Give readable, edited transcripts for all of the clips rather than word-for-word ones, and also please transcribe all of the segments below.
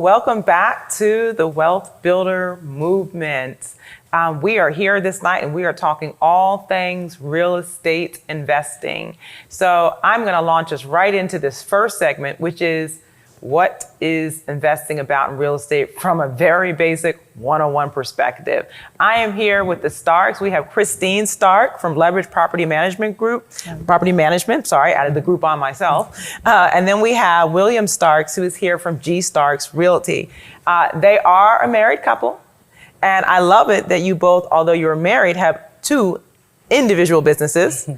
welcome back to the Wealth Builder Movement. We are here this night and we are talking all things real estate investing. So I'm going to launch us right into this first segment, which is what is investing about in real estate from a very basic one-on-one perspective. I am here with the Starks. We have Christine Stark from Leverage Property Management Group. Added the group on myself. And then we have William Starks, who is here from G Starks Realty. They are a married couple. And I love it that you both, although you're married, have two individual businesses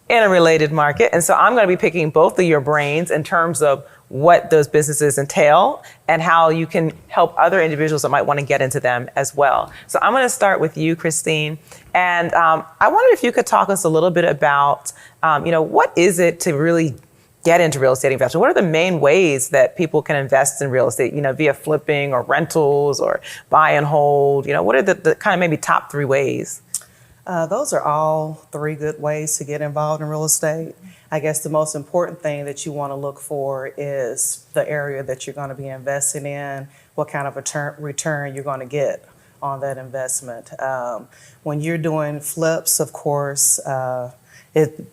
in a related market. And so I'm going to be picking both of your brains in terms of what those businesses entail and how you can help other individuals that might want to get into them as well. So I'm going to start with you, Christine. And I wondered if you could talk us a little bit about, what is it to really get into real estate investment? What are the main ways that people can invest in real estate, via flipping or rentals or buy and hold? What are the kind of maybe top three ways? Those are all three good ways to get involved in real estate. I guess the most important thing that you want to look for is the area that you're going to be investing in, what kind of return you're going to get on that investment. When you're doing flips, of course, it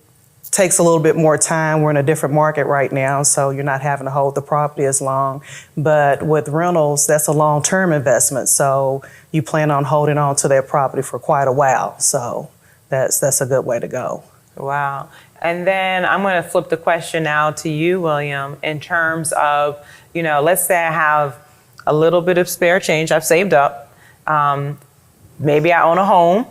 takes a little bit more time. We're in a different market right now, so you're not having to hold the property as long. But with rentals, that's a long-term investment, so you plan on holding on to that property for quite a while. So that's a good way to go. Wow. And then I'm going to flip the question now to you, William, in terms of, let's say I have a little bit of spare change I've saved up. Maybe I own a home.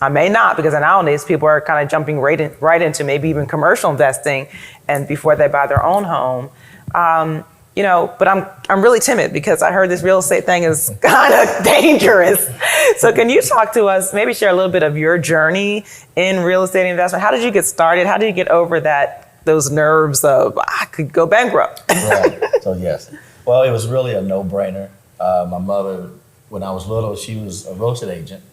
I may not, because nowadays people are kind of jumping right into maybe even commercial investing and before they buy their own home. But I'm really timid because I heard this real estate thing is kind of dangerous. So can you talk to us, maybe share a little bit of your journey in real estate investment? How did you get started? How did you get over those nerves of I could go bankrupt? Right. So yes. Well, it was really a no-brainer. My mother, when I was little, she was a real estate agent.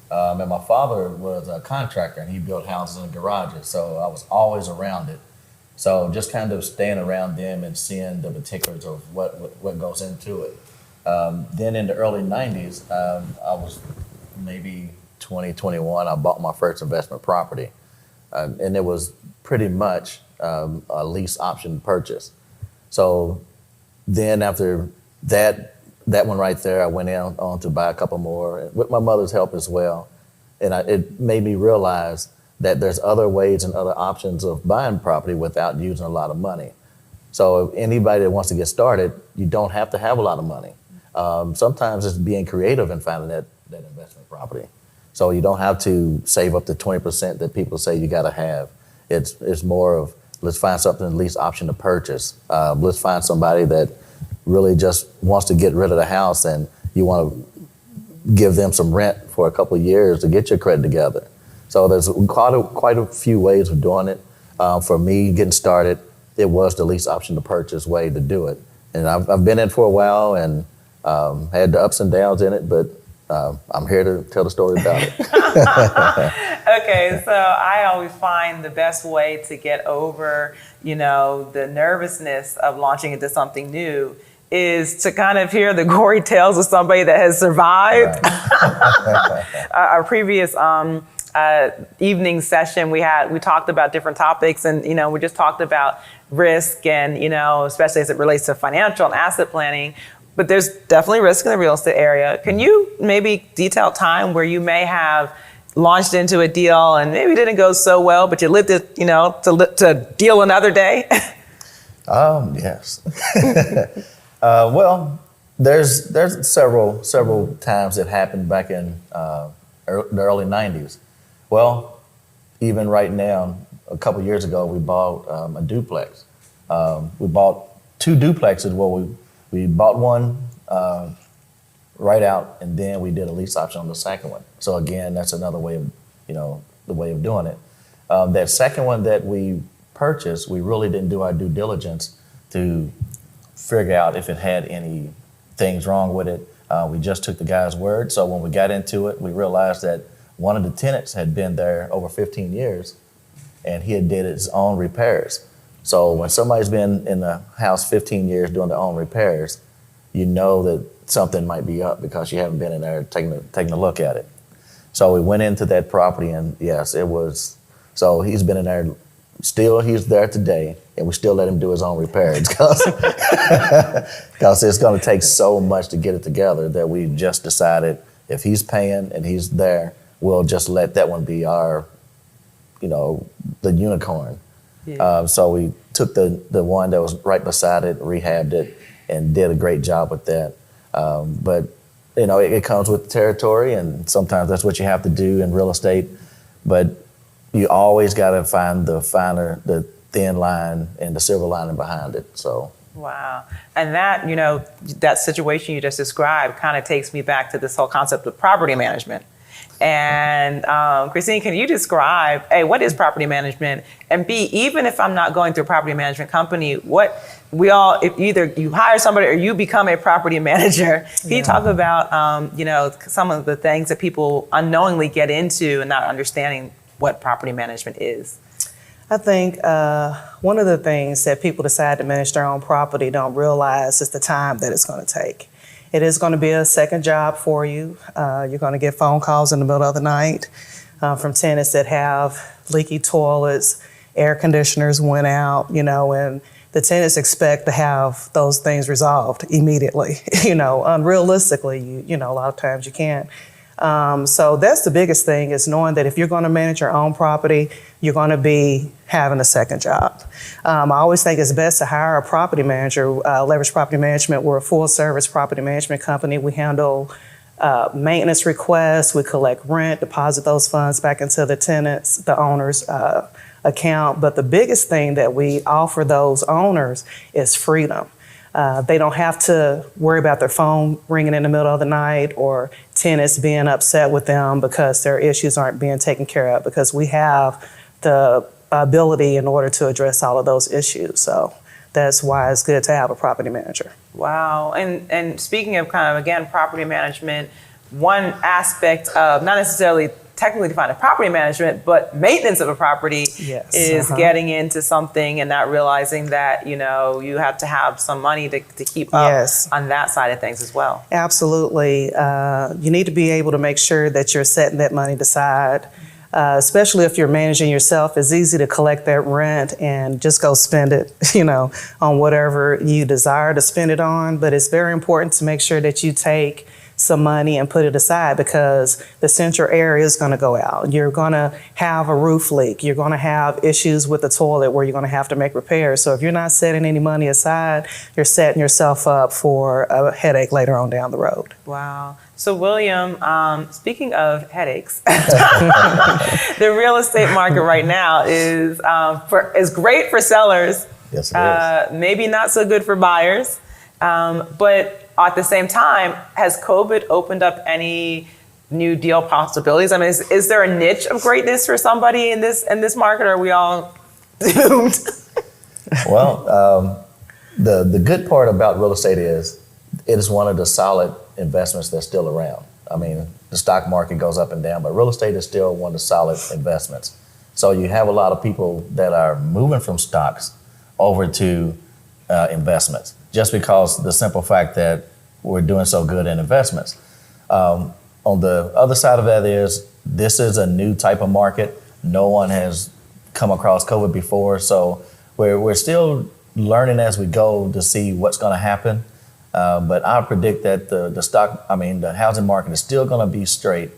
And my father was a contractor and he built houses and garages. So I was always around it. So just kind of staying around them and seeing the particulars of what goes into it. Then in the early 90s, I was maybe 20, 21, I bought my first investment property. And it was pretty much a lease option purchase. So then after that one right there, I went on to buy a couple more with my mother's help as well. And it made me realize that there's other ways and other options of buying property without using a lot of money. So if anybody that wants to get started, you don't have to have a lot of money. Sometimes it's being creative and finding that investment property. So you don't have to save up to 20% that people say you gotta have. It's more of, let's find something at least option to purchase. Let's find somebody that really just wants to get rid of the house and you wanna give them some rent for a couple of years to get your credit together. So there's quite a few ways of doing it. For me, getting started, it was the least option to purchase way to do it. And I've been in for a while and had the ups and downs in it, but I'm here to tell the story about it. Okay, so I always find the best way to get over, the nervousness of launching into something new is to kind of hear the gory tales of somebody that has survived. Right. Our previous evening session we talked about different topics and we just talked about risk and especially as it relates to financial and asset planning, but there's definitely risk in the real estate area. Can you maybe detail time where you may have launched into a deal and maybe didn't go so well, but you lived it to deal another day? Yes. Well, there's several times that happened back in the early 90s. Well, even right now, a couple years ago, we bought a duplex. We bought two duplexes. Well, we bought one right out, and then we did a lease option on the second one. So again, that's another way of, the way of doing it. That second one that we purchased, we really didn't do our due diligence to figure out if it had any things wrong with it. We just took the guy's word. So when we got into it, we realized that one of the tenants had been there over 15 years and he had did his own repairs. So when somebody's been in the house 15 years doing their own repairs, you know that something might be up because you haven't been in there taking a look at it. So we went into that property, and yes, it was. So he's been in there. Still, he's there today, and we still let him do his own repairs because it's going to take so much to get it together that we just decided if he's paying and he's there, we'll just let that one be our, the unicorn. Yeah. So we took the one that was right beside it, rehabbed it, and did a great job with that. But it comes with the territory, and sometimes that's what you have to do in real estate. But you always got to find the thin line and the silver lining behind it. So. Wow. And that, that situation you just described kind of takes me back to this whole concept of property management. And Christine, can you describe, A, what is property management? And B, even if I'm not going through a property management company, if either you hire somebody or you become a property manager, can you talk about, some of the things that people unknowingly get into and not understanding what property management is? I think one of the things that people decide to manage their own property don't realize is the time that it's going to take. It is going to be a second job for you. You're going to get phone calls in the middle of the night from tenants that have leaky toilets, air conditioners went out, and the tenants expect to have those things resolved immediately. Unrealistically, a lot of times you can't. So that's the biggest thing, is knowing that if you're going to manage your own property, you're going to be having a second job. I always think it's best to hire a property manager. Leverage Property Management, we're a full-service property management company. We handle maintenance requests, we collect rent, deposit those funds back into the tenants, the owner's account. But the biggest thing that we offer those owners is freedom. They don't have to worry about their phone ringing in the middle of the night or tenants being upset with them because their issues aren't being taken care of, because we have the ability in order to address all of those issues. So that's why it's good to have a property manager. Wow. And speaking of kind of, again, property management, one aspect of not necessarily technically defined as property management, but maintenance of a property is getting into something and not realizing that, you have to have some money to keep up on that side of things as well. Absolutely. You need to be able to make sure that you're setting that money aside, especially if you're managing yourself. It's easy to collect that rent and just go spend it, on whatever you desire to spend it on. But it's very important to make sure that you take some money and put it aside, because the central area is going to go out. You're going to have a roof leak. You're going to have issues with the toilet where you're going to have to make repairs. So if you're not setting any money aside, you're setting yourself up for a headache later on down the road. Wow. So William, speaking of headaches, the real estate market right now is great for sellers. Yes, it is. Maybe not so good for buyers. But at the same time, has COVID opened up any new deal possibilities? I mean, is there a niche of greatness for somebody in this market, or are we all doomed? Well, the good part about real estate is it is one of the solid investments that's still around. I mean, the stock market goes up and down, but real estate is still one of the solid investments. So you have a lot of people that are moving from stocks over to investments, just because the simple fact that we're doing so good in investments. On the other side of that this is a new type of market. No one has come across COVID before, so we're still learning as we go to see what's going to happen. But I predict that the housing market is still going to be straight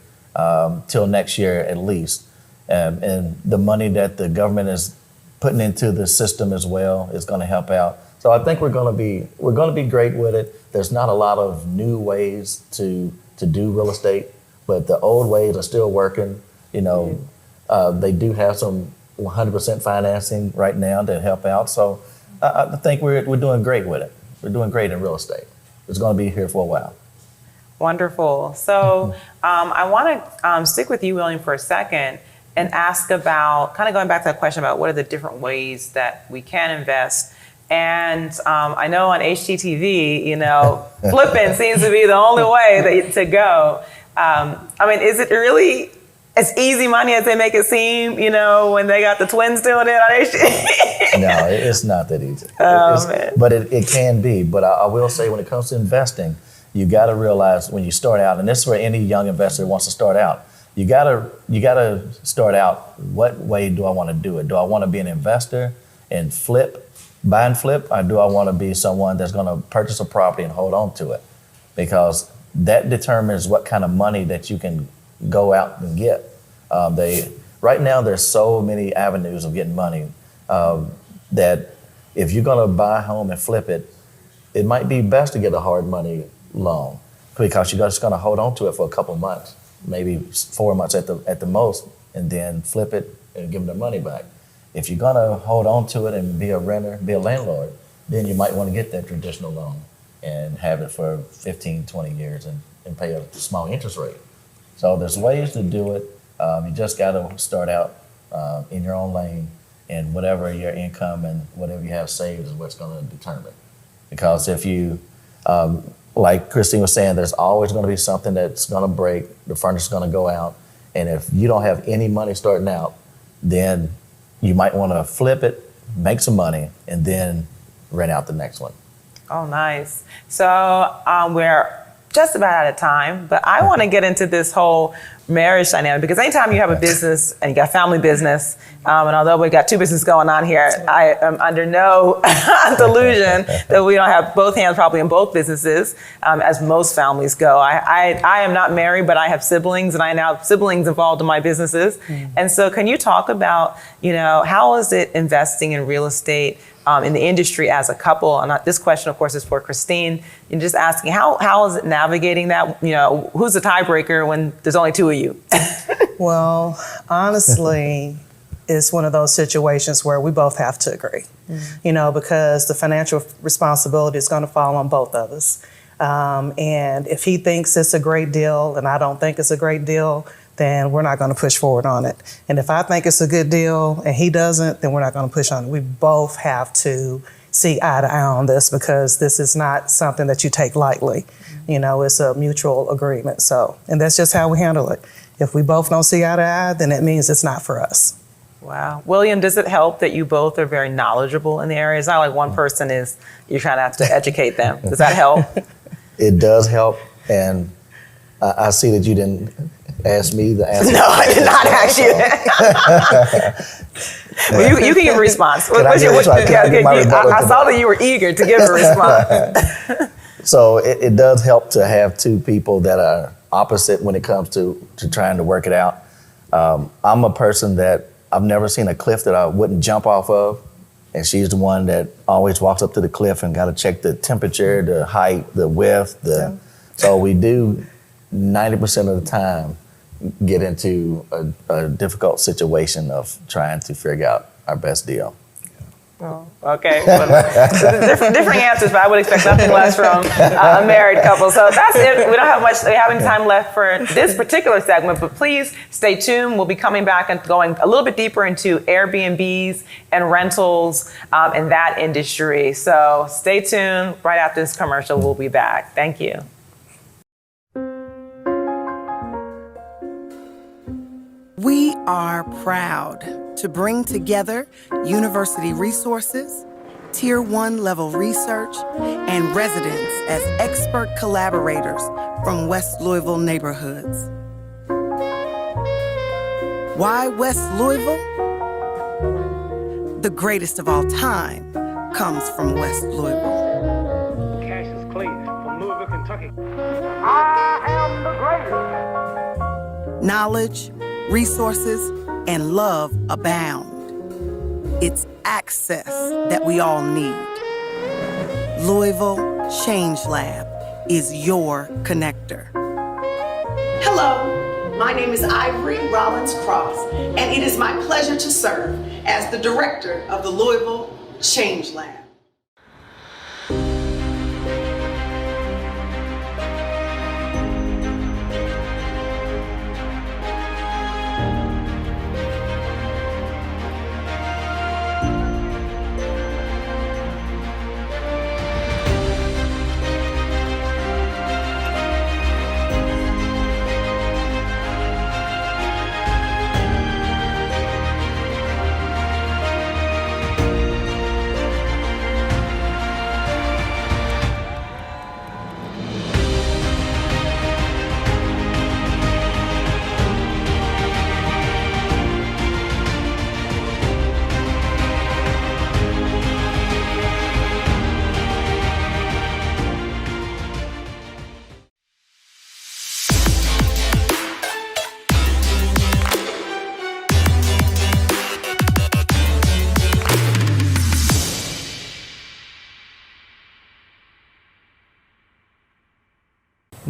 till next year at least. And the money that the government is putting into the system as well is going to help out. So I think we're going to be great with it. There's not a lot of new ways to do real estate, but the old ways are still working. They do have some 100% financing right now that help out. So I think we're doing great with it. We're doing great in real estate. It's going to be here for a while. Wonderful. So I want to stick with you, William, for a second and ask about, kind of going back to that question about what are the different ways that we can invest. And I know on HGTV, flipping seems to be the only way to go. Is it really as easy money as they make it seem, when they got the twins doing it. No, it's not that easy. Man. But it can be. But I will say when it comes to investing, you got to realize when you start out, and this is where any young investor wants to start out, you gotta start out, what way do I want to do it? Do I want to be an investor and buy and flip, or do I want to be someone that's going to purchase a property and hold on to it? Because that determines what kind of money that you can go out and get. Right now, there's so many avenues of getting money that if you're going to buy a home and flip it, it might be best to get a hard money loan because you're just going to hold on to it for a couple months, maybe 4 months at the most, and then flip it and give them their money back. If you're going to hold on to it and be a renter, be a landlord, then you might want to get that traditional loan and have it for 15, 20 years and pay a small interest rate. So there's ways to do it. You just got to start out in your own lane, and whatever your income and whatever you have saved is what's going to determine. Because if you, like Christine was saying, there's always going to be something that's going to break, the furniture's going to go out, and if you don't have any money starting out, then you might want to flip it, make some money, and then rent out the next one. Oh, nice. So we're just about out of time, but I want to get into this whole marriage dynamic, because anytime you have a business and you got a family business, and although we got two businesses going on here, I am under no delusion that we don't have both hands probably in both businesses, as most families go. I am not married, but I have siblings, and I now have siblings involved in my businesses. And so can you talk about, how is it investing in real estate in the industry as a couple? And this question, of course, is for Christine. And just asking, how is it navigating that? Who's the tiebreaker when there's only two of you? Well, honestly, it's one of those situations where we both have to agree, because the financial responsibility is going to fall on both of us. And if he thinks it's a great deal and I don't think it's a great deal, then we're not going to push forward on it. And if I think it's a good deal and he doesn't, then we're not going to push on it. We both have to see eye to eye on this, because this is not something that you take lightly. It's a mutual agreement. So, and that's just how we handle it. If we both don't see eye to eye, then it means it's not for us. Wow. William, does it help that you both are very knowledgeable in the area? It's not like one person you're trying to have to educate them. Does that help? It does help. And I see that you didn't ask me the answer. No, I did not ask you that. Well, you can give a response. I saw that you were eager to give a response. So it does help to have two people that are opposite when it comes to trying to work it out. I'm a person that I've never seen a cliff that I wouldn't jump off of. And she's the one that always walks up to the cliff and got to check the temperature, the height, the width. So we do 90% of the time get into a difficult situation of trying to figure out our best deal. Oh, okay. Different answers, but I would expect nothing less from a married couple. So that's it. We don't have any time left for this particular segment, but please stay tuned. We'll be coming back and going a little bit deeper into Airbnbs and rentals in that industry. So stay tuned. Right after this commercial, we'll be back. Thank you. We are proud to bring together university resources, Tier 1 level research, and residents as expert collaborators from West Louisville neighborhoods. Why West Louisville? The greatest of all time comes from West Louisville. Cassius Clay from Louisville, Kentucky. I am the greatest. Knowledge, resources, and love abound. It's access that we all need. Louisville Change Lab is your connector. Hello, my name is Ivory Rollins Cross, and it is my pleasure to serve as the director of the Louisville Change Lab.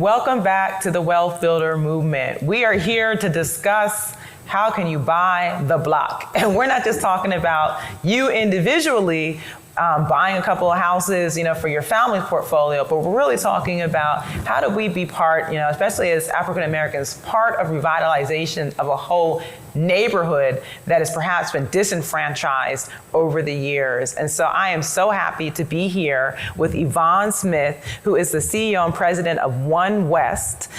Welcome back to the Wealth Builder Movement. We are here to discuss how can you buy the block? And we're not just talking about you individually buying a couple of houses, for your family portfolio, but we're really talking about how do we be part, especially as African Americans, part of revitalization of a whole neighborhood that has perhaps been disenfranchised over the years. And so I am so happy to be here with Yvonne Smith, who is the CEO and president of One West,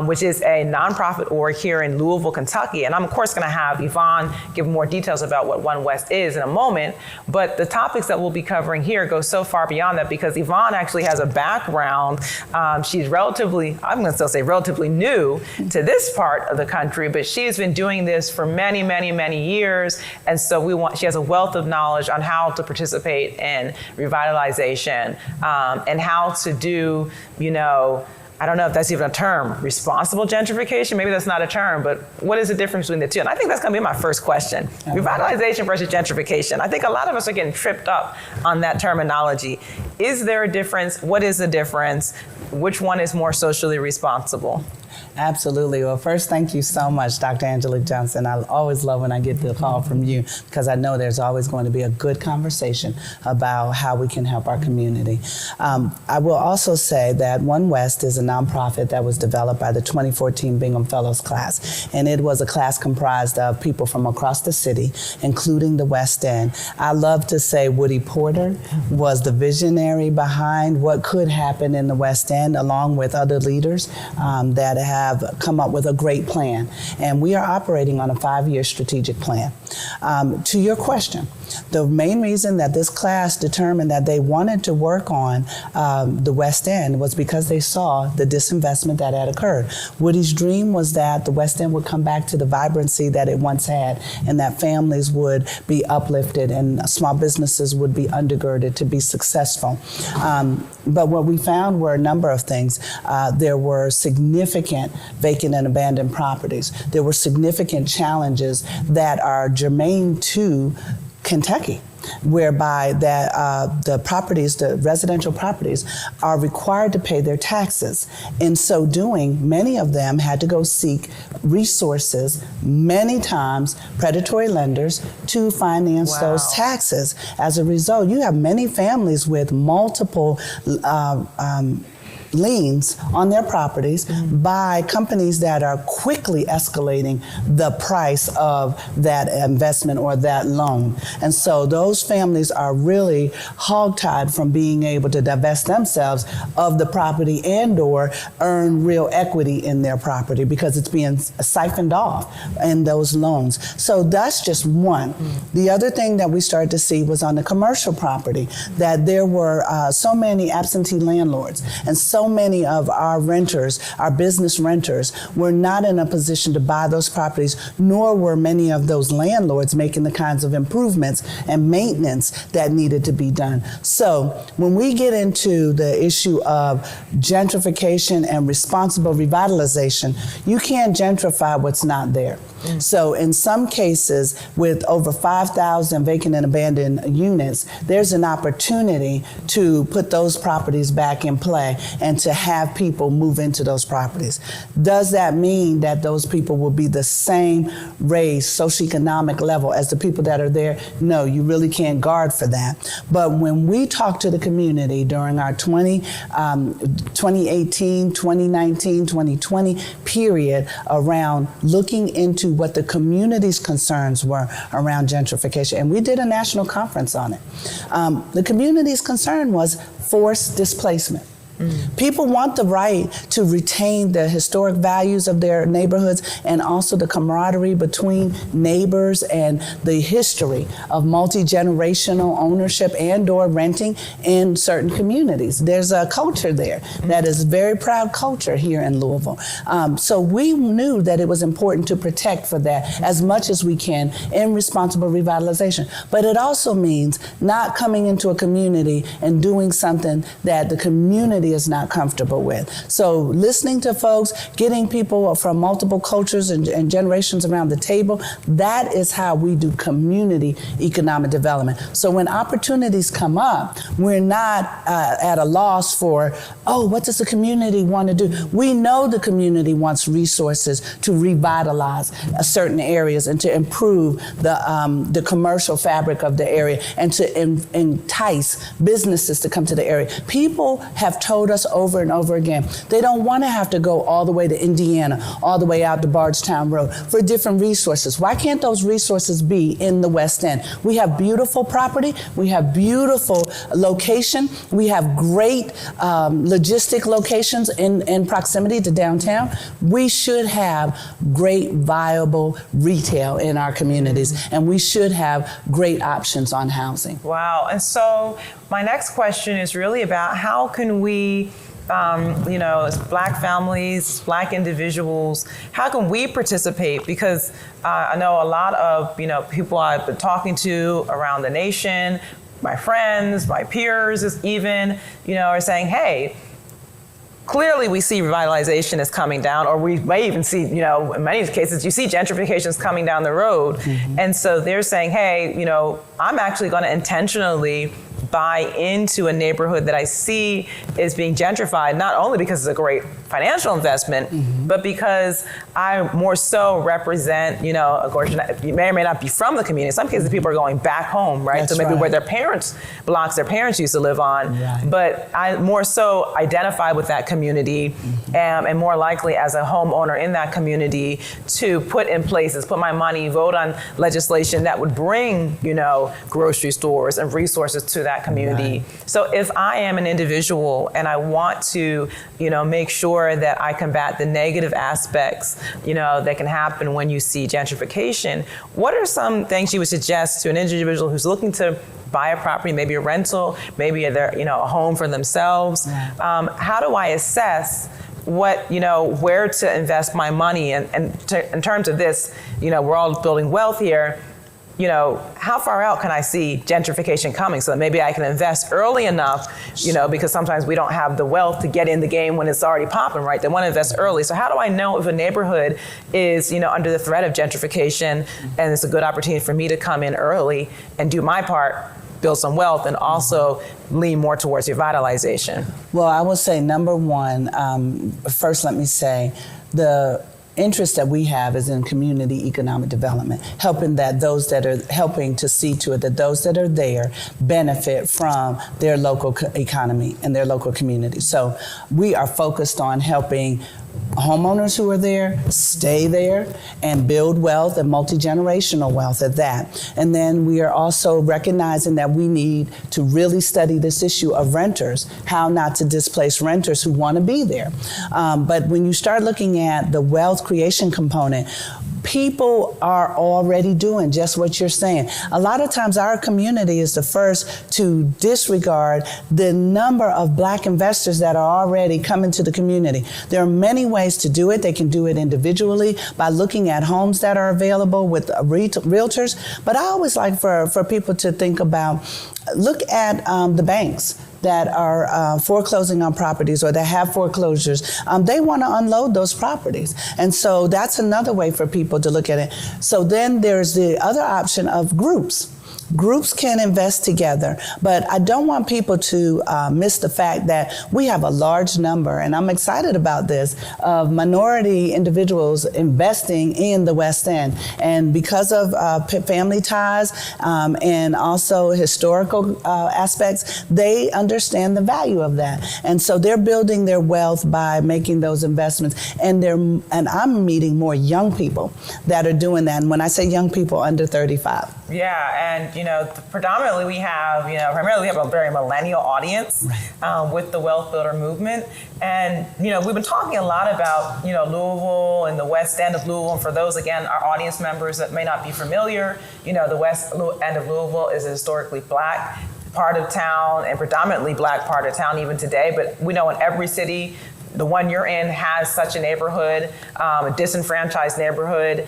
which is a nonprofit org here in Louisville, Kentucky. And I'm of course gonna have Yvonne give more details about what One West is in a moment, but the topics that we'll be covering here go so far beyond that because Yvonne actually has a background. She's relatively, I'm gonna still say relatively new to this part of the country, but she's been doing this for many, many, many years. And so she has a wealth of knowledge on how to participate in revitalization and how to do, I don't know if that's even a term, responsible gentrification. Maybe that's not a term, but what is the difference between the two? And I think that's gonna be my first question. Revitalization versus gentrification. I think a lot of us are getting tripped up on that terminology. Is there a difference? What is the difference? Which one is more socially responsible? Absolutely. Well, first, thank you so much, Dr. Angela Johnson. I always love when I get the call from you because I know there's always going to be a good conversation about how we can help our community. I will also say that One West is a nonprofit that was developed by the 2014 Bingham Fellows class, and it was a class comprised of people from across the city, including the West End. I love to say Woody Porter was the visionary behind what could happen in the West End, along with other leaders that have come up with a great plan. And we are operating on a 5-year strategic plan. To your question, the main reason that this class determined that they wanted to work on the West End was because they saw the disinvestment that had occurred. Woody's dream was that the West End would come back to the vibrancy that it once had, and that families would be uplifted and small businesses would be undergirded to be successful. But what we found were a number of things. There were significant vacant and abandoned properties. There were significant challenges that are germane to Kentucky, whereby that the residential properties are required to pay their taxes. In so doing, many of them had to go seek resources, many times predatory lenders, to finance those taxes. As a result, you have many families with multiple liens on their properties by companies that are quickly escalating the price of that investment or that loan. And so those families are really hogtied from being able to divest themselves of the property and or earn real equity in their property because it's being siphoned off in those loans. So that's just one. The other thing that we started to see was on the commercial property, that there were so many absentee landlords and so many of our renters, our business renters, were not in a position to buy those properties, nor were many of those landlords making the kinds of improvements and maintenance that needed to be done. So when we get into the issue of gentrification and responsible revitalization, you can't gentrify what's not there. So in some cases, with over 5,000 vacant and abandoned units, there's an opportunity to put those properties back in play and to have people move into those properties. Does that mean that those people will be the same raised socioeconomic level as the people that are there? No, you really can't guard for that. But when we talk to the community during our 2018, 2019, 2020 period around looking into what the community's concerns were around gentrification, and we did a national conference on it. The community's concern was forced displacement. People want the right to retain the historic values of their neighborhoods and also the camaraderie between neighbors and the history of multi-generational ownership and or renting in certain communities. There's a culture there that is very proud culture here in Louisville. So we knew that it was important to protect for that as much as we can in responsible revitalization. But it also means not coming into a community and doing something that the community community is not comfortable with. So listening to folks, getting people from multiple cultures and generations around the table, that is how we do community economic development. So when opportunities come up, we're not at a loss for, what does the community want to do? We know the community wants resources to revitalize certain areas and to improve the commercial fabric of the area and to entice businesses to come to the area. People have told us over and over again, they don't want to have to go all the way to Indiana, all the way out to Bardstown Road for different resources. Why can't those resources be in the West End? We have beautiful property, we have beautiful location, we have great logistic locations in proximity to downtown. We should have great viable retail in our communities, and we should have great options on housing. Wow. And so my next question is really about how can we, as Black families, Black individuals, how can we participate? Because I know a lot of, people I've been talking to around the nation, my friends, my peers even, are saying, hey, clearly we see revitalization is coming down, or we may even see, in many cases, you see gentrification is coming down the road. Mm-hmm. And so they're saying, hey, I'm actually going to intentionally buy into a neighborhood that I see is being gentrified, not only because it's a great financial investment, mm-hmm. but because I more so represent, of course, you may or may not be from the community. In some cases, people are going back home, right? That's so maybe right. where their parents used to live on. Right. But I more so identify with that community, mm-hmm. and more likely as a homeowner in that community to put in places, put my money, vote on legislation that would bring, grocery stores and resources to that community. Right. So if I am an individual and I want to, make sure that I combat the negative aspects, that can happen when you see gentrification, what are some things you would suggest to an individual who's looking to buy a property, maybe a rental, maybe a home for themselves? Right. How do I assess where to invest my money? And in terms of this, we're all building wealth here. How far out can I see gentrification coming so that maybe I can invest early enough, because sometimes we don't have the wealth to get in the game when it's already popping, right? They want to invest early. So how do I know if a neighborhood is, under the threat of gentrification and it's a good opportunity for me to come in early and do my part, build some wealth, and also lean more towards revitalization? Well, I will say, number one, first let me say, the interest that we have is in community economic development, helping to see to it that those that are there benefit from their local economy and their local community. So we are focused on helping homeowners who are there stay there and build wealth and multi-generational wealth at that. And then we are also recognizing that we need to really study this issue of renters, how not to displace renters who want to be there. But when you start looking at the wealth creation component, people are already doing just what you're saying. A lot of times our community is the first to disregard the number of Black investors that are already coming to the community. There are many ways to do it. They can do it individually by looking at homes that are available with realtors. But I always like for people to think about, look at the banks that are foreclosing on properties or that have foreclosures. They want to unload those properties. And so that's another way for people to look at it. So then there's the other option of groups. Groups can invest together, but I don't want people to miss the fact that we have a large number, and I'm excited about this, of minority individuals investing in the West End. And because of family ties and also historical aspects, they understand the value of that. And so they're building their wealth by making those investments. And I'm meeting more young people that are doing that. And when I say young people, under 35. Yeah, and predominantly we have, primarily we have a very millennial audience with the Wealth Builder movement. And, we've been talking a lot about, Louisville and the West End of Louisville. And for those, again, our audience members that may not be familiar, the West End of Louisville is a historically Black part of town and predominantly Black part of town even today. But we know in every city, the one you're in has such a neighborhood, a disenfranchised neighborhood,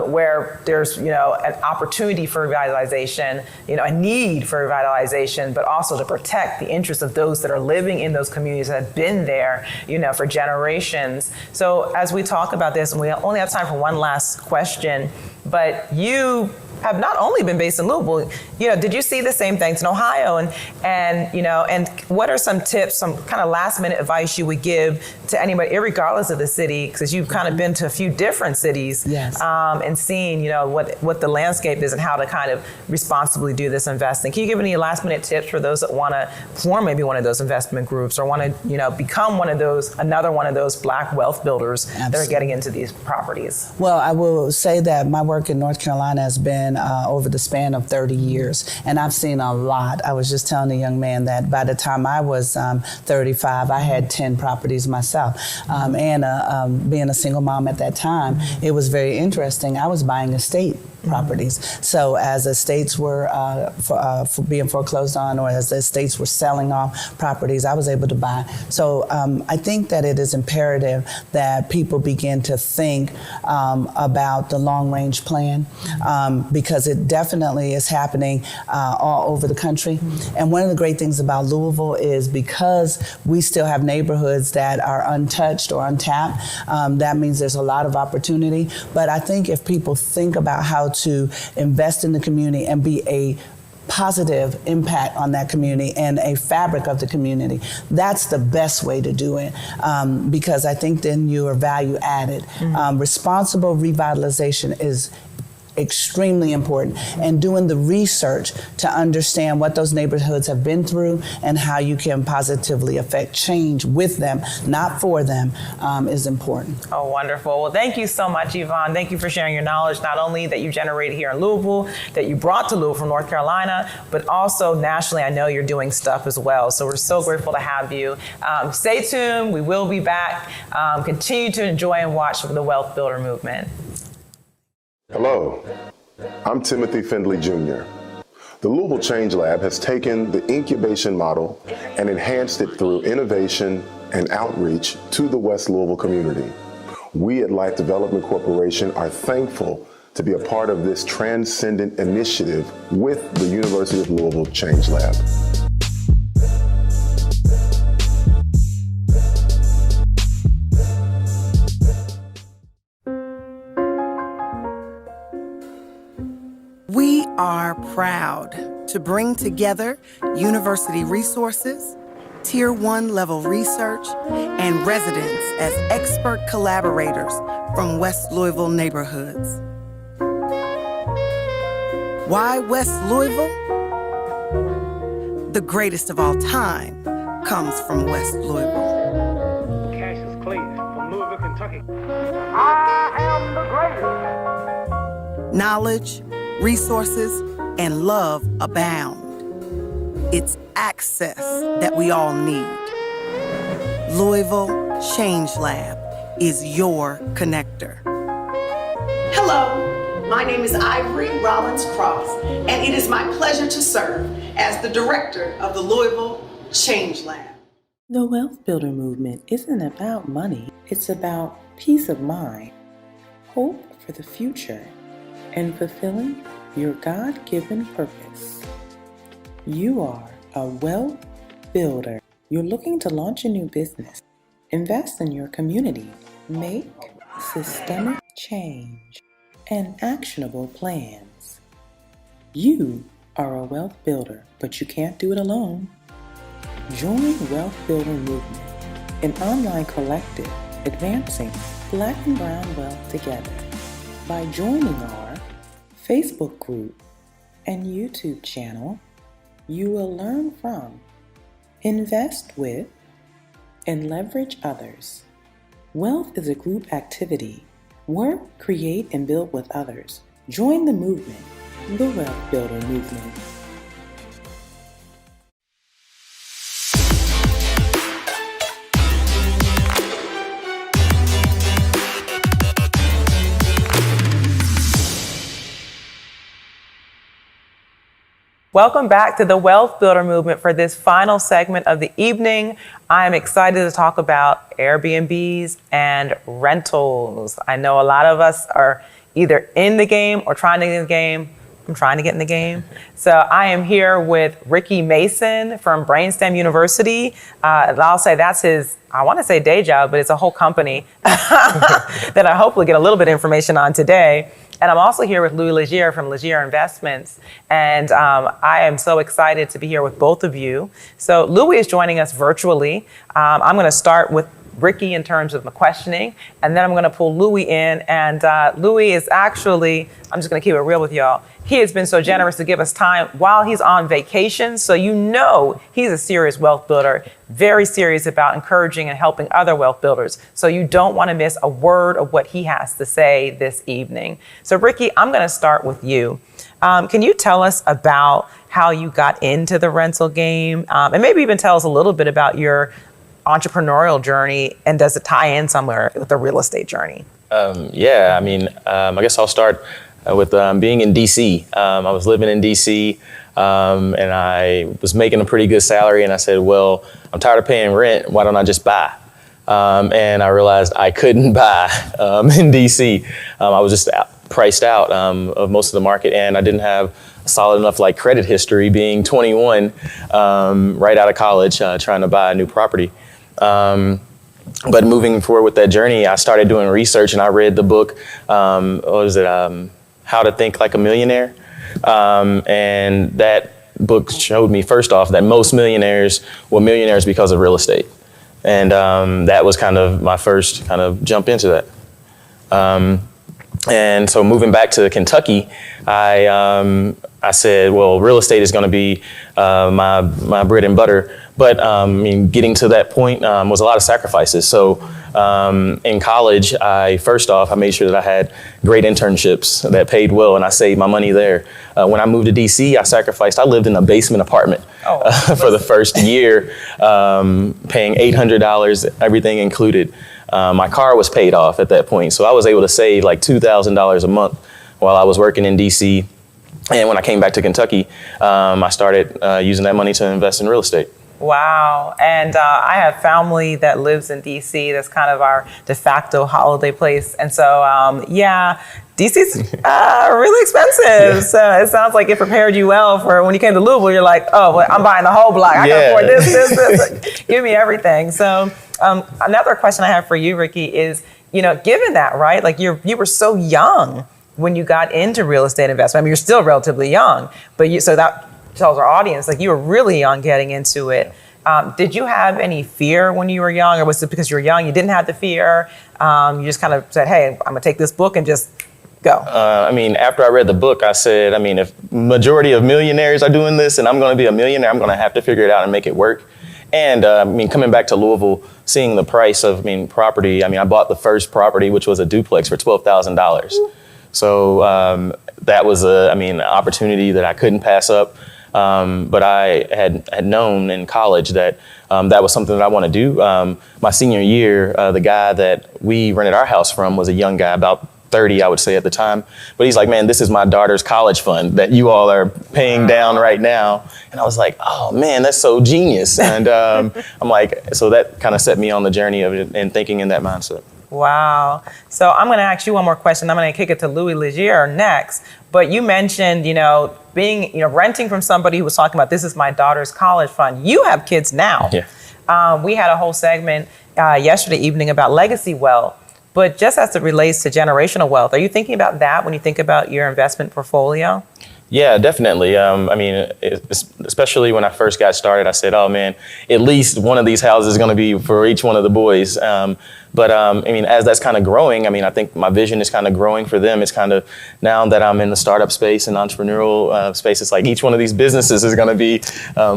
where there's, an opportunity for revitalization, a need for revitalization, but also to protect the interests of those that are living in those communities that have been there, for generations. So as we talk about this, and we only have time for one last question, but you have not only been based in Louisville, did you see the same things in Ohio? And what are some tips, some kind of last minute advice you would give to anybody, irregardless of the city, because you've kind of been to a few different cities, yes, and seen, what the landscape is and how to kind of responsibly do this investing. Can you give any last minute tips for those that want to form maybe one of those investment groups or want to, become another one of those Black wealth builders that are getting into these properties? Well, I will say that my work in North Carolina has been over the span of 30 years, and I've seen a lot. I was just telling a young man that by the time I was 35, I had 10 properties myself. And being a single mom at that time, it was very interesting. I was buying estate properties. So as estates were for being foreclosed on, or as the estates were selling off properties, I was able to buy. So I think that it is imperative that people begin to think about the long-range plan, because it definitely is happening all over the country. And one of the great things about Louisville is because we still have neighborhoods that are untouched or untapped, that means there's a lot of opportunity. But I think if people think about how to invest in the community and be a positive impact on that community and a fabric of the community, that's the best way to do it, because I think then you are value added. Responsible revitalization is extremely important, and doing the research to understand what those neighborhoods have been through and how you can positively affect change with them, not for them, is important. Oh, wonderful. Well, thank you so much, Yvonne. Thank you for sharing your knowledge, not only that you generated here in Louisville, that you brought to Louisville from North Carolina, but also nationally. I know you're doing stuff as well. So we're so grateful to have you. Stay tuned. We will be back. Continue to enjoy and watch the Wealth Builder movement. Hello, I'm Timothy Findley Jr. The Louisville Change Lab has taken the incubation model and enhanced it through innovation and outreach to the West Louisville community. We at Life Development Corporation are thankful to be a part of this transcendent initiative with the University of Louisville Change Lab. We are proud to bring together university resources, Tier 1 level research, and residents as expert collaborators from West Louisville neighborhoods. Why West Louisville? The greatest of all time comes from West Louisville. Cassius Clay from Louisville, Kentucky. I am the greatest. Knowledge, resources, and love abound. It's access that we all need. Louisville Change Lab is your connector. Hello, my name is Ivory Rollins Cross, and it is my pleasure to serve as the director of the Louisville Change Lab. The Wealth Builder movement isn't about money, it's about peace of mind, hope for the future, and fulfilling your God-given purpose. You are a wealth builder. You're looking to launch a new business, invest in your community, make systemic change, and actionable plans. You are a wealth builder, but you can't do it alone. Join Wealth Builder Movement, an online collective advancing Black and brown wealth together. By joining our Facebook group and YouTube channel, you will learn from, invest with, and leverage others. Wealth is a group activity. Work, create, and build with others. Join the movement, the Wealth Builder Movement. Welcome back to the Wealth Builder Movement. For this final segment of the evening, I'm excited to talk about Airbnbs and rentals. I know a lot of us are either in the game or trying to get in the game. I'm trying to get in the game. So I am here with Ricky Mason from Brainstem University. And I'll say that's his, I want to say day job, but it's a whole company that I hopefully get a little bit of information on today. And I'm also here with Louis Legier from Legier Investments. And I am so excited to be here with both of you. So Louis is joining us virtually. I'm going to start with Ricky in terms of the questioning, and then I'm going to pull Louis in. And Louis is actually, I'm just going to keep it real with y'all. He has been so generous to give us time while he's on vacation. So you know he's a serious wealth builder, very serious about encouraging and helping other wealth builders. So you don't want to miss a word of what he has to say this evening. So Ricky, I'm going to start with you. Can you tell us about how you got into the rental game, and maybe even tell us a little bit about your entrepreneurial journey, and does it tie in somewhere with the real estate journey? I guess I'll start with being in DC. I was living in DC, and I was making a pretty good salary, and I said, well, I'm tired of paying rent, why don't I just buy? And I realized I couldn't buy in DC. I was just priced out of most of the market, and I didn't have a solid enough credit history, being 21, right out of college, trying to buy a new property. But moving forward with that journey, I started doing research, and I read the book, How to Think Like a Millionaire. And that book showed me, first off, that most millionaires were millionaires because of real estate. And that was kind of my first kind of jump into that. And so moving back to Kentucky, I said, well, real estate is going to be my bread and butter. But getting to that point was a lot of sacrifices. So in college, I made sure that I had great internships that paid well, and I saved my money there. When I moved to DC, I lived in a basement apartment for the first year, paying $800, everything included. My car was paid off at that point, so I was able to save $2,000 a month while I was working in DC. And when I came back to Kentucky, I started using that money to invest in real estate. Wow. And I have family that lives in DC. That's kind of our de facto holiday place. And so, DC's really expensive. Yeah. So it sounds like it prepared you well for when you came to Louisville. You're like, oh, well, I'm buying the whole block. I can afford this. Give me everything. So another question I have for you, Ricky, is, given that, right? You were so young when you got into real estate investment. I mean, you're still relatively young, but so that tells our audience, you were really young getting into it. Did you have any fear when you were young, or was it because you were young, you didn't have the fear? You just kind of said, hey, I'm gonna take this book and just go. After I read the book, I said, if majority of millionaires are doing this and I'm gonna be a millionaire, I'm gonna have to figure it out and make it work. And coming back to Louisville, seeing the price of property, I bought the first property, which was a duplex, for $12,000. So that was an opportunity that I couldn't pass up. But I had known in college that that was something that I want to do. My senior year, the guy that we rented our house from was a young guy, about 30, I would say at the time. But he's like, man, this is my daughter's college fund that you all are paying down right now. And I was like, oh man, that's so genius. And I'm like, so that kind of set me on the journey of it and thinking in that mindset. Wow. So I'm going to ask you one more question. I'm going to kick it to Louis Legier next. But you mentioned, being, renting from somebody who was talking about, this is my daughter's college fund. You have kids now. Yeah. We had a whole segment yesterday evening about legacy wealth, but just as it relates to generational wealth, are you thinking about that when you think about your investment portfolio? Yeah, definitely. Especially when I first got started, I said, oh man, at least one of these houses is going to be for each one of the boys. But as that's kind of growing, I think my vision is kind of growing for them. It's kind of, now that I'm in the startup space and entrepreneurial space, it's like each one of these businesses is going to be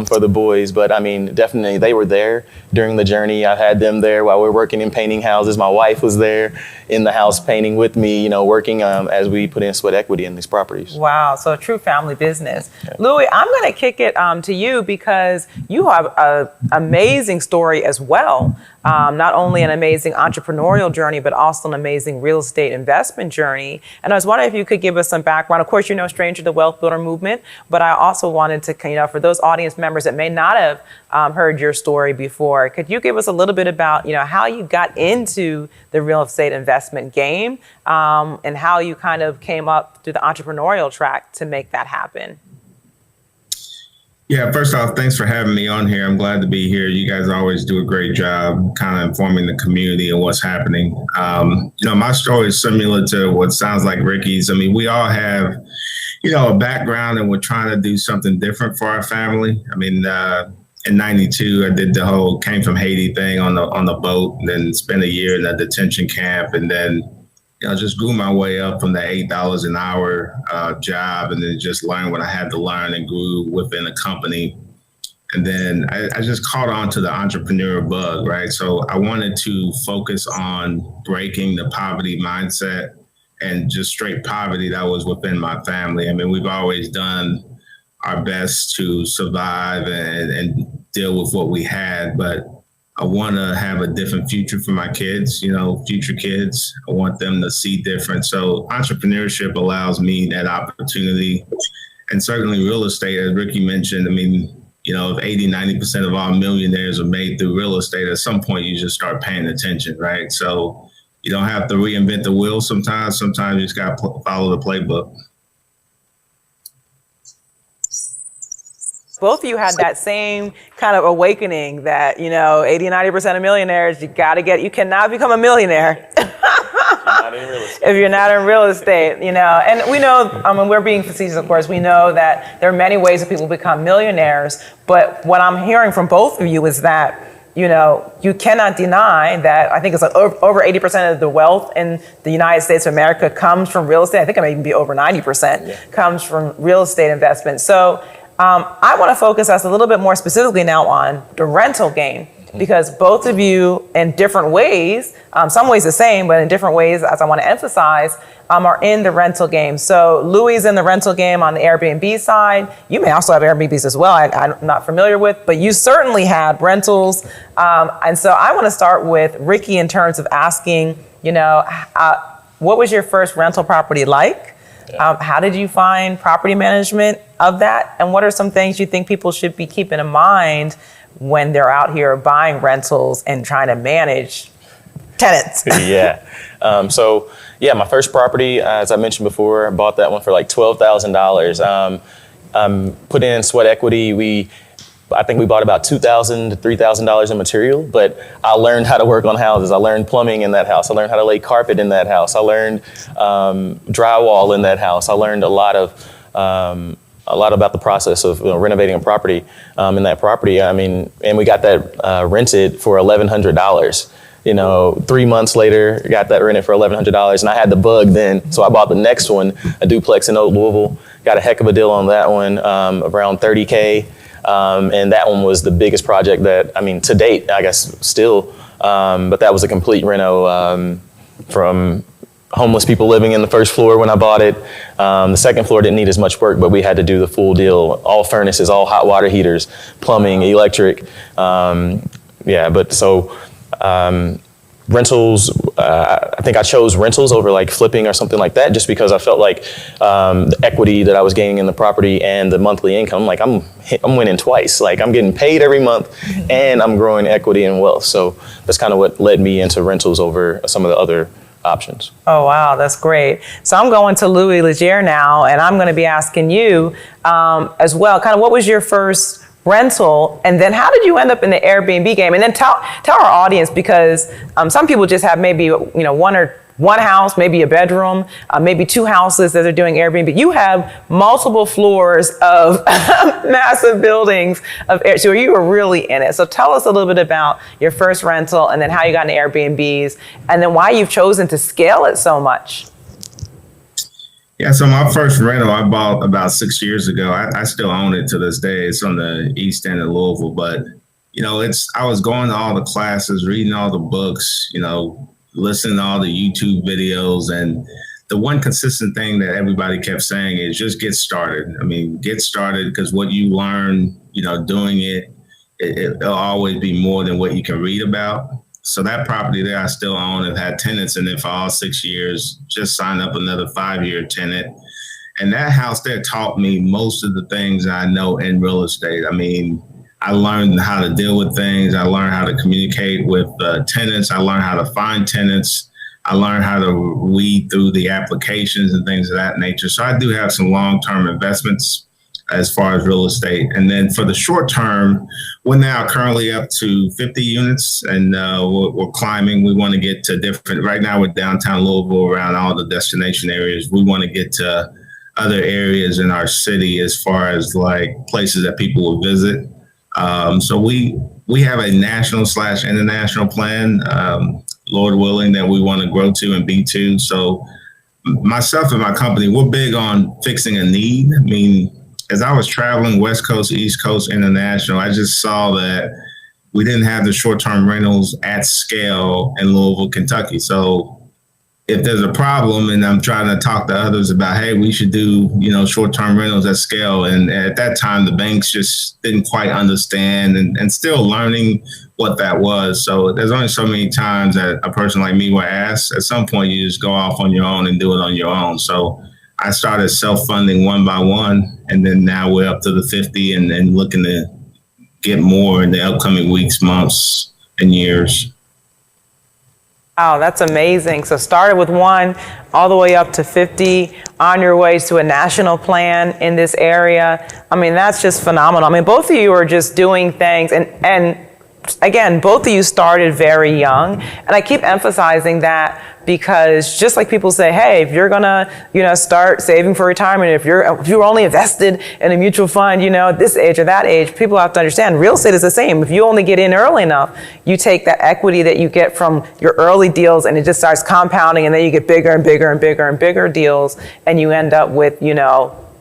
for the boys. But definitely they were there during the journey. I had them there while we were working in painting houses. My wife was there in the house painting with me, working as we put in sweat equity in these properties. Wow. So a true family business. Yeah. Louis, I'm going to kick it to you because you have an amazing story as well. not only an amazing entrepreneurial journey, but also an amazing real estate investment journey. And I was wondering if you could give us some background. Of course, you're no stranger to the Wealth Builder movement, but I also wanted to, for those audience members that may not have heard your story before, could you give us a little bit about, how you got into the real estate investment game and how you kind of came up through the entrepreneurial track to make that happen? Yeah, first off, thanks for having me on here. I'm glad to be here. You guys always do a great job kind of informing the community of what's happening. My story is similar to what sounds like Ricky's. I mean, we all have, a background and we're trying to do something different for our family. I mean, in 92, I did the whole came from Haiti thing on the boat, and then spent a year in a detention camp, and then just grew my way up from the $8 an hour job, and then just learned what I had to learn and grew within a company. And then I just caught on to the entrepreneur bug, right? So I wanted to focus on breaking the poverty mindset and just straight poverty that was within my family. I mean, we've always done our best to survive and deal with what we had, but I want to have a different future for my kids, future kids. I want them to see different. So entrepreneurship allows me that opportunity. And certainly real estate, as Ricky mentioned, I mean, if 80, 90% of all millionaires are made through real estate, at some point you just start paying attention, right? So you don't have to reinvent the wheel sometimes. Sometimes you just got to follow the playbook. Both of you had that same kind of awakening that, 80, 90% of millionaires, you cannot become a millionaire if you're not in real estate, And we know, we're being facetious, of course, we know that there are many ways that people become millionaires. But what I'm hearing from both of you is that, you cannot deny that I think it's like over 80% of the wealth in the United States of America comes from real estate. I think it may even be over 90% comes from real estate investment. So I want to focus us a little bit more specifically now on the rental game, because both of you in different ways, some ways the same, but in different ways, as I want to emphasize, are in the rental game. So Louis is in the rental game on the Airbnb side. You may also have Airbnbs as well, I'm not familiar with, but you certainly had rentals. And so I want to start with Ricky in terms of asking, what was your first rental property like? How did you find property management of that? And what are some things you think people should be keeping in mind when they're out here buying rentals and trying to manage tenants? My first property, as I mentioned before, I bought that one for like $12,000. Put in sweat equity. I think we bought about $2,000 to $3,000 in material, but I learned how to work on houses. I learned plumbing in that house. I learned how to lay carpet in that house. I learned drywall in that house. I learned a lot about the process of renovating a property in that property. I mean, and we got that rented for $1,100. 3 months later, got that rented for $1,100, and I had the bug then, so I bought the next one, a duplex in Old Louisville. Got a heck of a deal on that one, around $30K. And that one was the biggest project to date, I guess, still. But that was a complete reno from homeless people living in the first floor when I bought it. The second floor didn't need as much work, but we had to do the full deal, all furnaces, all hot water heaters, plumbing, electric. Rentals, I think I chose rentals over like flipping or something like that, just because I felt like the equity that I was gaining in the property and the monthly income, like I'm winning twice. Like I'm getting paid every month and I'm growing equity and wealth. So that's kind of what led me into rentals over some of the other options. Oh, wow, that's great. So I'm going to Louis Legier now, and I'm going to be asking you as well, kind of what was your first rental, and then how did you end up in the Airbnb game? And then tell our audience, because some people just have maybe one house, maybe a bedroom, maybe two houses that they're doing Airbnb. You have multiple floors of massive buildings so you were really in it. So tell us a little bit about your first rental, and then how you got into Airbnbs, and then why you've chosen to scale it so much. Yeah, so my first rental I bought about 6 years ago. I still own it to this day. It's on the east end of Louisville, but I was going to all the classes, reading all the books, listening to all the YouTube videos, and the one consistent thing that everybody kept saying is just get started. I mean, get started, because what you learn, doing it'll always be more than what you can read about. So that property there I still own and had tenants in it for all 6 years, just signed up another 5-year tenant. And that house there taught me most of the things I know in real estate. I mean, I learned how to deal with things. I learned how to communicate with tenants. I learned how to find tenants. I learned how to weed through the applications and things of that nature. So I do have some long-term investments as far as real estate. And then for the short term, we're now currently up to 50 units and we're climbing. We want to get to different, right now we're downtown Louisville around all the destination areas. We want to get to other areas in our city as far as like places that people will visit. So we have a national/international plan, Lord willing, that we want to grow to and be to. So myself and my company, we're big on fixing a need. I mean, as I was traveling West Coast, East Coast, international, I just saw that we didn't have the short-term rentals at scale in Louisville, Kentucky. So if there's a problem and I'm trying to talk to others about, hey, we should do, short-term rentals at scale. And at that time, the banks just didn't quite understand and still learning what that was. So there's only so many times that a person like me will ask. At some point, you just go off on your own and do it on your own. So I started self-funding one by one, and then now we're up to the 50 and looking to get more in the upcoming weeks, months, and years. Wow, that's amazing. So started with one, all the way up to 50, on your way to a national plan in this area. I mean, that's just phenomenal. I mean, both of you are just doing things, and again, both of you started very young. And I keep emphasizing that because just like people say, hey, if you're gonna, start saving for retirement, if you're only invested in a mutual fund, at this age or that age, people have to understand real estate is the same. If you only get in early enough, you take that equity that you get from your early deals and it just starts compounding, and then you get bigger and bigger and bigger and bigger deals, and you end up with,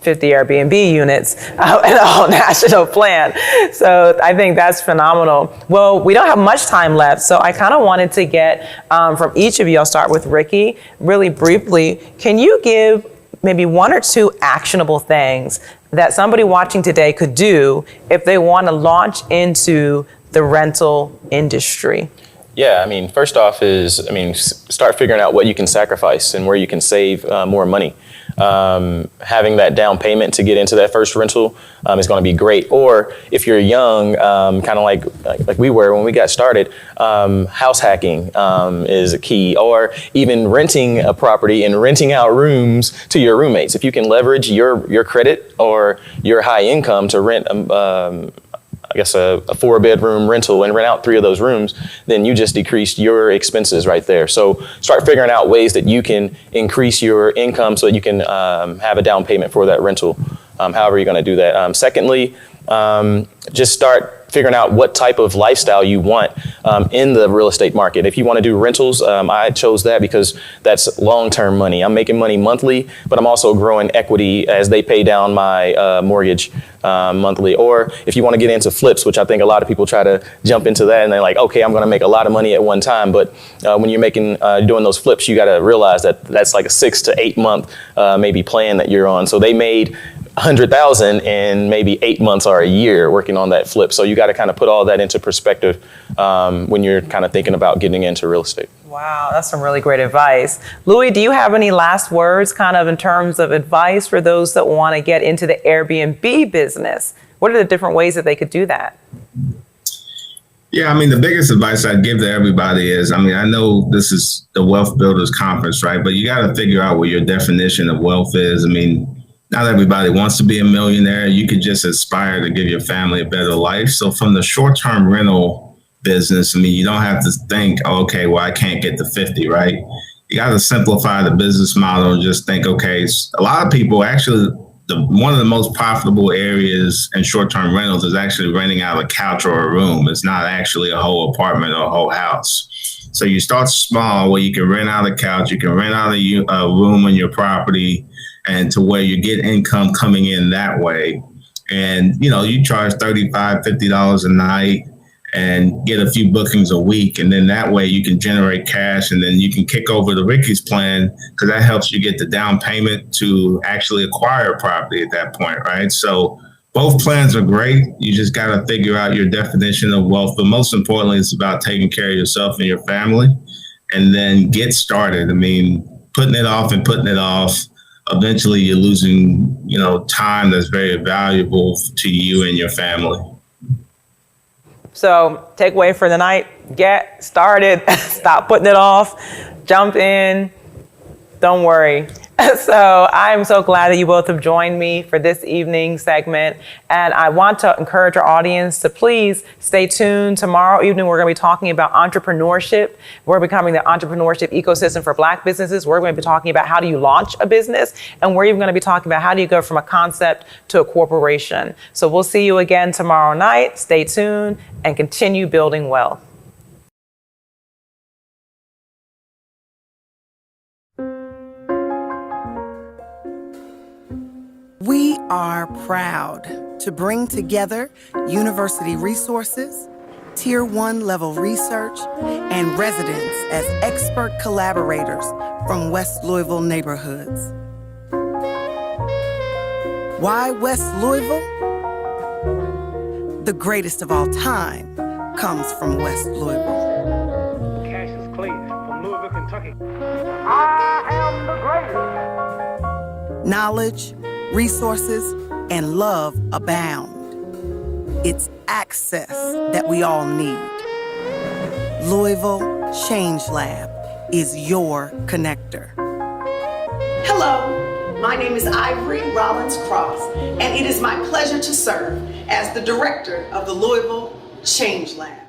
50 Airbnb units and a whole national plan. So I think that's phenomenal. Well, we don't have much time left, so I kind of wanted to get from each of you, I'll start with Ricky, really briefly. Can you give maybe one or two actionable things that somebody watching today could do if they want to launch into the rental industry? Yeah, I mean, first off start figuring out what you can sacrifice and where you can save more money. Having that down payment to get into that first rental is going to be great. Or if you're young, kind of like we were when we got started, house hacking is a key. Or even renting a property and renting out rooms to your roommates. If you can leverage your credit or your high income to rent a 4-bedroom rental and rent out 3 of those rooms, then you just decreased your expenses right there. So start figuring out ways that you can increase your income so that you can have a down payment for that rental, however you're going to do that. Secondly, just start figuring out what type of lifestyle you want in the real estate market. If you want to do rentals, I chose that because that's long-term money. I'm making money monthly, but I'm also growing equity as they pay down my mortgage monthly. Or if you want to get into flips, which I think a lot of people try to jump into that and they're like, okay, I'm going to make a lot of money at one time. But when you're doing those flips, you got to realize that that's like a 6 to 8 month maybe plan that you're on. So they made 100,000 in maybe 8 months or a year working on that flip. So you got to kind of put all that into perspective when you're kind of thinking about getting into real estate. Wow, that's some really great advice. Louis, do you have any last words kind of in terms of advice for those that want to get into the Airbnb business? What are the different ways that they could do that? Yeah, I mean, the biggest advice I'd give to everybody is, I know this is the Wealth Builders Conference, right? But you got to figure out what your definition of wealth is. I mean, not everybody wants to be a millionaire. You could just aspire to give your family a better life. So from the short-term rental business, you don't have to think, okay, well, I can't get to 50, right? You got to simplify the business model and just think, okay, a lot of people actually, one of the most profitable areas in short-term rentals is actually renting out a couch or a room. It's not actually a whole apartment or a whole house. So you start small where you can rent out a couch, you can rent out a room on your property, and to where you get income coming in that way. And, you charge $35, $50 a night and get a few bookings a week. And then that way you can generate cash, and then you can kick over to Ricky's plan because that helps you get the down payment to actually acquire a property at that point, right? So Both plans are great. You just got to figure out your definition of wealth. But most importantly, it's about taking care of yourself and your family and then get started. I mean, putting it off and putting it off, eventually you're losing, time that's very valuable to you and your family. So takeaway for the night, get started, stop putting it off, jump in, don't worry. So I'm so glad that you both have joined me for this evening segment. And I want to encourage our audience to please stay tuned. Tomorrow evening, we're going to be talking about entrepreneurship. We're becoming the entrepreneurship ecosystem for Black businesses. We're going to be talking about how do you launch a business. And we're even going to be talking about how do you go from a concept to a corporation. So we'll see you again tomorrow night. Stay tuned and continue building wealth. We are proud to bring together university resources, Tier 1 level research, and residents as expert collaborators from West Louisville neighborhoods. Why West Louisville? The greatest of all time comes from West Louisville. Cassius Clay from Louisville, Kentucky. I am the greatest. Knowledge, resources, and love abound. It's access that we all need. Louisville Change Lab is your connector. Hello, my name is Ivory Rollins Cross, and it is my pleasure to serve as the director of the Louisville Change Lab.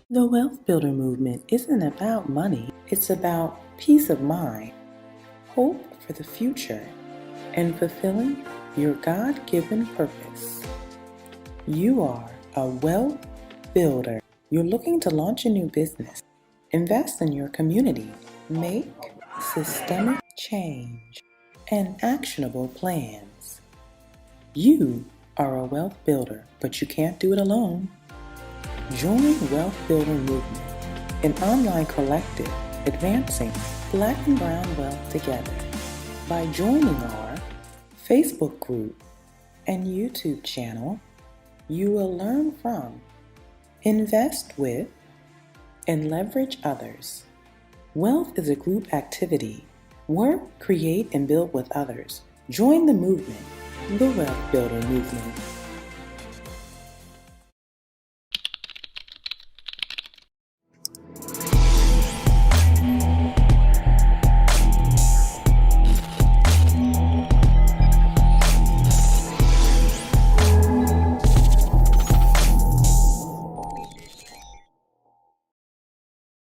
The Wealth Builder movement isn't about money, it's about peace of mind, hope for the future, and fulfilling your God-given purpose. You are a wealth builder. You're looking to launch a new business, invest in your community, make systemic change, and actionable plans. You are a wealth builder, but you can't do it alone. Join Wealth Builder Movement, an online collective advancing Black and brown wealth together. By joining our Facebook group and YouTube channel, you will learn from, invest with, and leverage others. Wealth is a group activity. Work, create, and build with others. Join the movement, the Wealth Builder Movement.